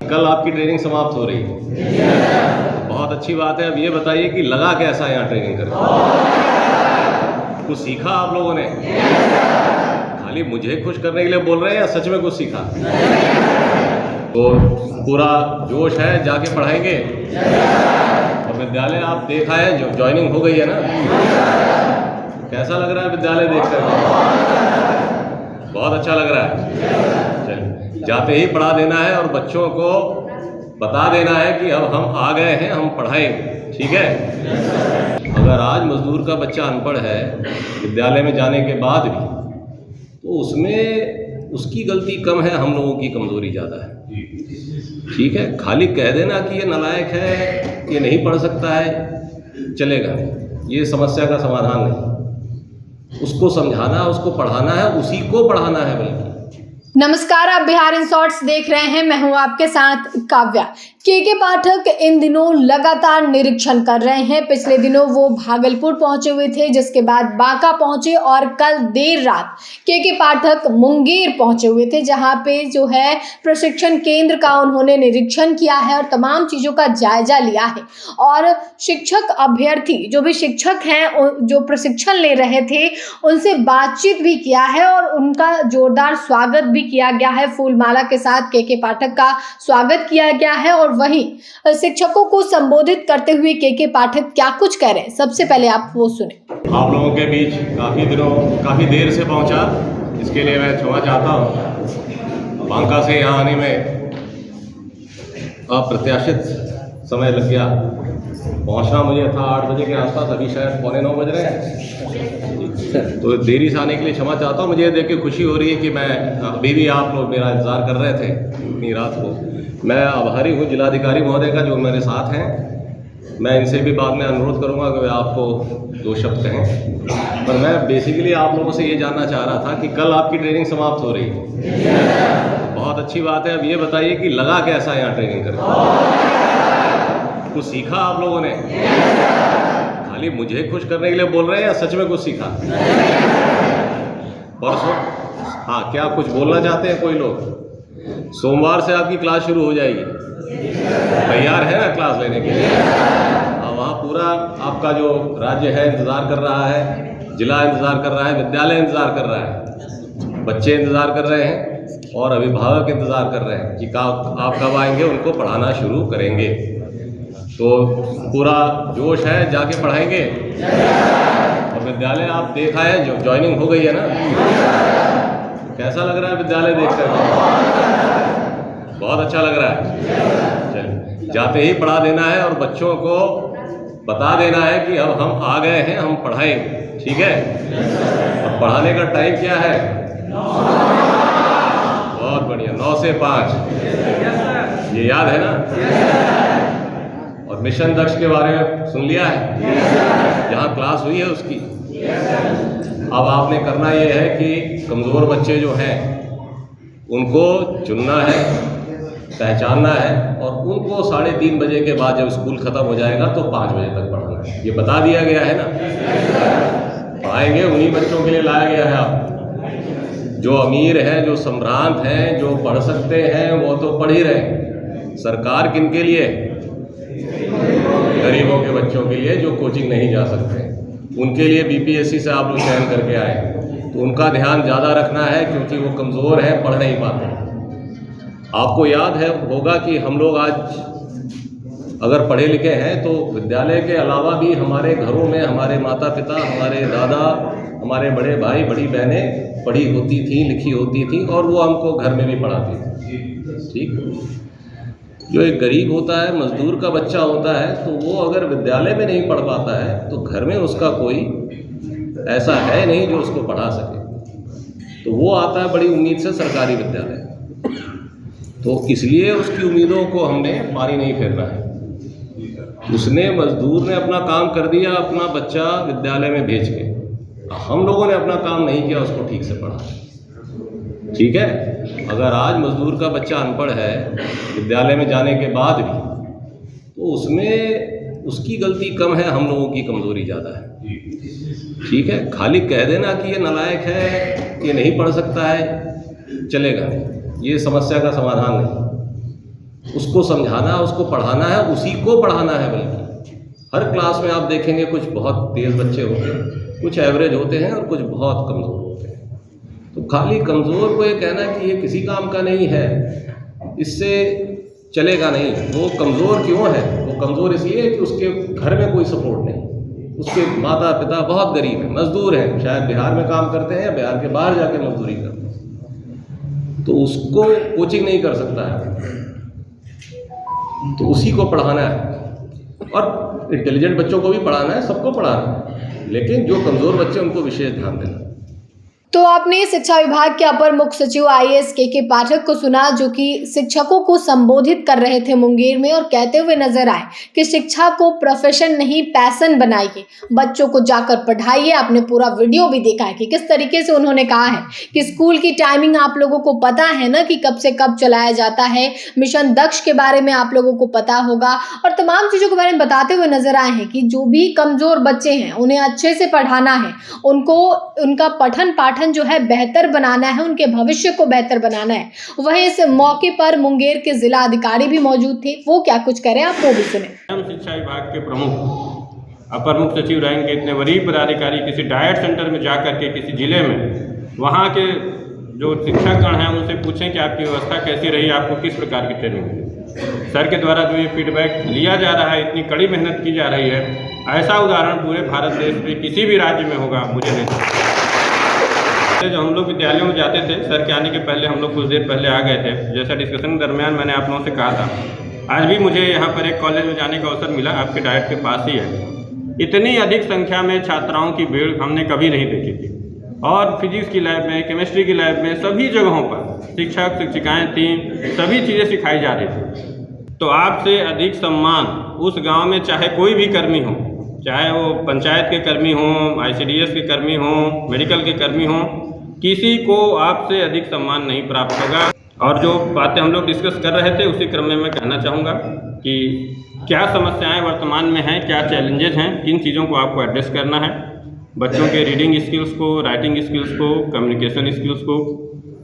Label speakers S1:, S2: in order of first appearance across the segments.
S1: कल आपकी ट्रेनिंग समाप्त हो रही है। बहुत अच्छी बात है। अब ये बताइए कि लगा कैसा यहाँ ट्रेनिंग करके? कुछ सीखा आप लोगों ने? खाली मुझे खुश करने के लिए बोल रहे हैं या सच में कुछ सीखा? तो पूरा जोश है, जाके पढ़ाएंगे। और विद्यालय आप देखा है, जो ज्वाइनिंग हो गई है ना, कैसा लग रहा है विद्यालय देखकर? बहुत अच्छा लग रहा है। चलिए, जाते ही पढ़ा देना है और बच्चों को बता देना है कि अब हम आ गए हैं, हम पढ़ाएंगे। ठीक है? अगर आज मजदूर का बच्चा अनपढ़ है विद्यालय में जाने के बाद भी, तो उसमें उसकी गलती कम है, हम लोगों की कमज़ोरी ज़्यादा है। ठीक है? खाली कह देना कि ये नालायक है, ये नहीं पढ़ सकता है, चलेगा नहीं। ये समस्या का समाधान नहीं। उसको समझाना, उसको पढ़ाना है, उसी को पढ़ाना है। बल्कि
S2: नमस्कार, आप बिहार इन शॉर्ट्स देख रहे हैं। मैं हूं आपके साथ काव्या। के पाठक इन दिनों लगातार निरीक्षण कर रहे हैं। पिछले दिनों वो भागलपुर पहुंचे हुए थे, जिसके बाद बांका पहुंचे और कल देर रात के पाठक मुंगेर पहुंचे हुए थे, जहां पे जो है प्रशिक्षण केंद्र का उन्होंने निरीक्षण किया है और तमाम चीज़ों का जायजा लिया है। और शिक्षक अभ्यर्थी जो भी शिक्षक हैं, जो प्रशिक्षण ले रहे थे, उनसे बातचीत भी किया है और उनका जोरदार स्वागत भी किया गया है। फूलमाला के साथ के पाठक का स्वागत किया गया है। और वहीं शिक्षकों को संबोधित करते हुए के पाठक क्या कुछ कह रहे हैं, सबसे पहले आप वो सुने।
S1: आप लोगों के बीच काफ़ी देर से पहुंचा, इसके लिए मैं क्षमा चाहता हूं। बांका से यहाँ आने में अप्रत्याशित समय लग गया। पहुंचना मुझे था 8 बजे के आसपास, अभी शायद 8:45 बज रहे हैं। तो देरी से आने के लिए क्षमा चाहता हूँ। मुझे ये देख के खुशी हो रही है कि मैं अभी भी आप लोग मेरा इंतज़ार कर रहे थे इतनी रात को। मैं आभारी हूँ जिलाधिकारी महोदय का, जो मेरे साथ हैं। मैं इनसे भी बाद में अनुरोध करूँगा कि वे आपको 2 शब्द कहें। पर मैं बेसिकली आप लोगों से ये जानना चाह रहा था कि कल आपकी ट्रेनिंग समाप्त हो रही है। बहुत अच्छी बात है। अब ये बताइए कि लगा कैसा यहाँ ट्रेनिंग करके? कुछ सीखा आप लोगों ने? खाली मुझे खुश करने के लिए बोल रहे हैं या सच में कुछ सीखा? परसों, हाँ, क्या कुछ बोलना चाहते हैं कोई लोग? सोमवार से आपकी क्लास शुरू हो जाएगी। तैयार है ना क्लास लेने के लिए? वहाँ पूरा आपका जो राज्य है इंतज़ार कर रहा है, जिला इंतज़ार कर रहा है, विद्यालय इंतज़ार कर रहा है, बच्चे इंतज़ार कर रहे हैं और अभिभावक इंतज़ार कर रहे हैं कि आप कब आएंगे, उनको पढ़ाना शुरू करेंगे। तो पूरा जोश है, जाके पढ़ाएंगे। और विद्यालय आप देखा है, जो ज्वाइनिंग हो गई है ना, कैसा लग रहा है विद्यालय देखकर? बहुत अच्छा लग रहा है। चलिए, जाते ही पढ़ा देना है और बच्चों को बता देना है कि अब हम आ गए हैं, हम पढ़ाएंगे। ठीक है? अब पढ़ाने का टाइम क्या है? बहुत बढ़िया, 9 से 5। ये याद है ना? और मिशन दक्ष के बारे में सुन लिया है, जहाँ क्लास हुई है उसकी। अब आपने करना ये है कि कमज़ोर बच्चे जो हैं उनको चुनना है, पहचानना है और उनको 3:30 बजे के बाद जब स्कूल ख़त्म हो जाएगा तो 5 बजे तक पढ़ाना है। ये बता दिया गया है ना? पढ़ाएंगे, उन्हीं बच्चों के लिए लाया गया है। आप जो अमीर हैं, जो संभ्रांत हैं, जो पढ़ सकते हैं, वो तो पढ़ ही रहे। सरकार किन के लिए? गरीबों के बच्चों के लिए, जो कोचिंग नहीं जा सकते, उनके लिए बीपीएससी से आप लोग चयन करके आए। तो उनका ध्यान ज़्यादा रखना है, क्योंकि वो कमज़ोर हैं, पढ़ नहीं पाते। आपको याद है होगा कि हम लोग आज अगर पढ़े लिखे हैं तो विद्यालय के अलावा भी हमारे घरों में हमारे माता पिता, हमारे दादा, हमारे बड़े भाई, बड़ी बहनें पढ़ी होती थी, लिखी होती थी और वो हमको घर में भी पढ़ाती थी। ठीक? जो एक गरीब होता है, मजदूर का बच्चा होता है, तो वो अगर विद्यालय में नहीं पढ़ पाता है तो घर में उसका कोई ऐसा है नहीं जो उसको पढ़ा सके। तो वो आता है बड़ी उम्मीद से सरकारी विद्यालय। तो इसलिए उसकी उम्मीदों को हमने पानी नहीं फेरना है। उसने, मजदूर ने अपना काम कर दिया, अपना बच्चा विद्यालय में भेज के। हम लोगों ने अपना काम नहीं किया, उसको ठीक से पढ़ा। ठीक है? अगर आज मजदूर का बच्चा अनपढ़ है विद्यालय में जाने के बाद भी, तो उसमें उसकी गलती कम है, हम लोगों की कमज़ोरी ज़्यादा है। ठीक है? खाली कह देना कि ये नालायक है, ये नहीं पढ़ सकता है, चलेगा नहीं। ये समस्या का समाधान नहीं। उसको समझाना, उसको पढ़ाना है, उसी को पढ़ाना है। बल्कि हर क्लास में आप देखेंगे कुछ बहुत तेज़ बच्चे होते हैं, कुछ एवरेज होते हैं और कुछ बहुत कमज़ोर होते हैं। तो खाली कमज़ोर को ये कहना कि ये किसी काम का नहीं है, इससे चलेगा नहीं। वो कमज़ोर क्यों है? वो कमज़ोर इसलिए है कि उसके घर में कोई सपोर्ट नहीं, उसके माता पिता बहुत गरीब हैं, मज़दूर हैं, शायद बिहार में काम करते हैं या बिहार के बाहर जाके मजदूरी करते हैं, तो उसको कोचिंग नहीं कर सकता है। तो उसी को पढ़ाना है और इंटेलिजेंट बच्चों को भी पढ़ाना है, सबको पढ़ाना है, लेकिन जो कमज़ोर बच्चे उनको विशेष ध्यान देना है।
S2: तो आपने शिक्षा विभाग के अपर मुख्य सचिव IAS के पाठक को सुना, जो कि शिक्षकों को संबोधित कर रहे थे मुंगेर में और कहते हुए नजर आए कि शिक्षा को प्रोफेशन नहीं पैशन बनाइए, बच्चों को जाकर पढ़ाइए। आपने पूरा वीडियो भी देखा है कि किस तरीके से उन्होंने कहा है कि स्कूल की टाइमिंग आप लोगों को पता है ना कि कब से कब चलाया जाता है, मिशन दक्ष के बारे में आप लोगों को पता होगा और तमाम चीज़ों के बारे में बताते हुए नजर आए हैं कि जो भी कमज़ोर बच्चे हैं उन्हें अच्छे से पढ़ाना है, उनको उनका पठन पाठन जो है बेहतर बनाना है, उनके भविष्य को बेहतर बनाना है। वहीं इस मौके पर मुंगेर के जिला अधिकारी भी मौजूद थे, वो क्या कुछ करें आप वो भी सुने।
S3: शिक्षा विभाग के प्रमुख अपर मुख्य सचिव रहेंगे, इतने वरीय पदाधिकारी किसी डाइट सेंटर में जाकर के किसी जिले में वहाँ के जो शिक्षकगण हैं उनसे पूछें कि आपकी व्यवस्था कैसी रही, आपको किस प्रकार की ट्रेनिंग मिली। सर के द्वारा जो ये फीडबैक लिया जा रहा है, इतनी कड़ी मेहनत की जा रही है, ऐसा उदाहरण पूरे भारत देश में किसी भी राज्य में होगा मुझे नहीं। जो हम लोग विद्यालयों में जाते थे, सर के आने के पहले हम लोग कुछ देर पहले आ गए थे, जैसा डिस्कशन के दरमियान मैंने आप लोगों से कहा था। आज भी मुझे यहाँ पर एक कॉलेज में जाने का अवसर मिला, आपके डाइट के पास ही है। इतनी अधिक संख्या में छात्राओं की भीड़ हमने कभी नहीं देखी थी और फिजिक्स की लैब में, केमिस्ट्री की लैब में, सभी जगहों पर शिक्षक शिक्षिकाएँ थीं, सभी चीज़ें सिखाई जा रही थी। तो आपसे अधिक सम्मान उस गाँव में चाहे कोई भी कर्मी हो, चाहे वो पंचायत के कर्मी हों, ICDS के कर्मी हों, मेडिकल के कर्मी हों, किसी को आपसे अधिक सम्मान नहीं प्राप्त होगा। और जो बातें हम लोग डिस्कस कर रहे थे उसी क्रम में मैं कहना चाहूँगा कि क्या समस्याएं वर्तमान में हैं, क्या चैलेंजेस हैं, किन चीज़ों को आपको एड्रेस करना है। बच्चों के रीडिंग स्किल्स को, राइटिंग स्किल्स को, कम्युनिकेशन स्किल्स को,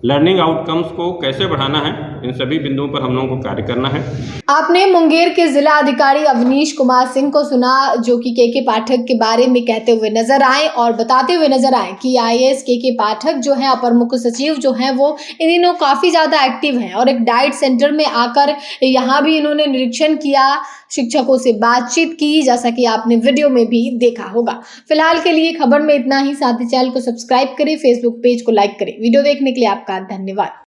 S3: लर्निंग आउटकम्स को कैसे बढ़ाना है, इन सभी बिंदुओं पर हम लोगों को कार्य करना है।
S2: आपने मुंगेर के जिला अधिकारी अवनीश कुमार सिंह को सुना, जो कि के पाठक के बारे में कहते हुए नजर आए और बताते हुए नजर आए कि IAS के पाठक जो है, अपर मुख्य सचिव जो हैं, वो इन दिनों काफ़ी ज़्यादा एक्टिव हैं और एक डाइट सेंटर में आकर यहाँ भी इन्होंने निरीक्षण किया, शिक्षकों से बातचीत की, जैसा कि आपने वीडियो में भी देखा होगा। फिलहाल के लिए खबर में इतना ही। साथ ही चैनल को सब्सक्राइब करें, फेसबुक पेज को लाइक करें। वीडियो देखने के लिए आपका धन्यवाद।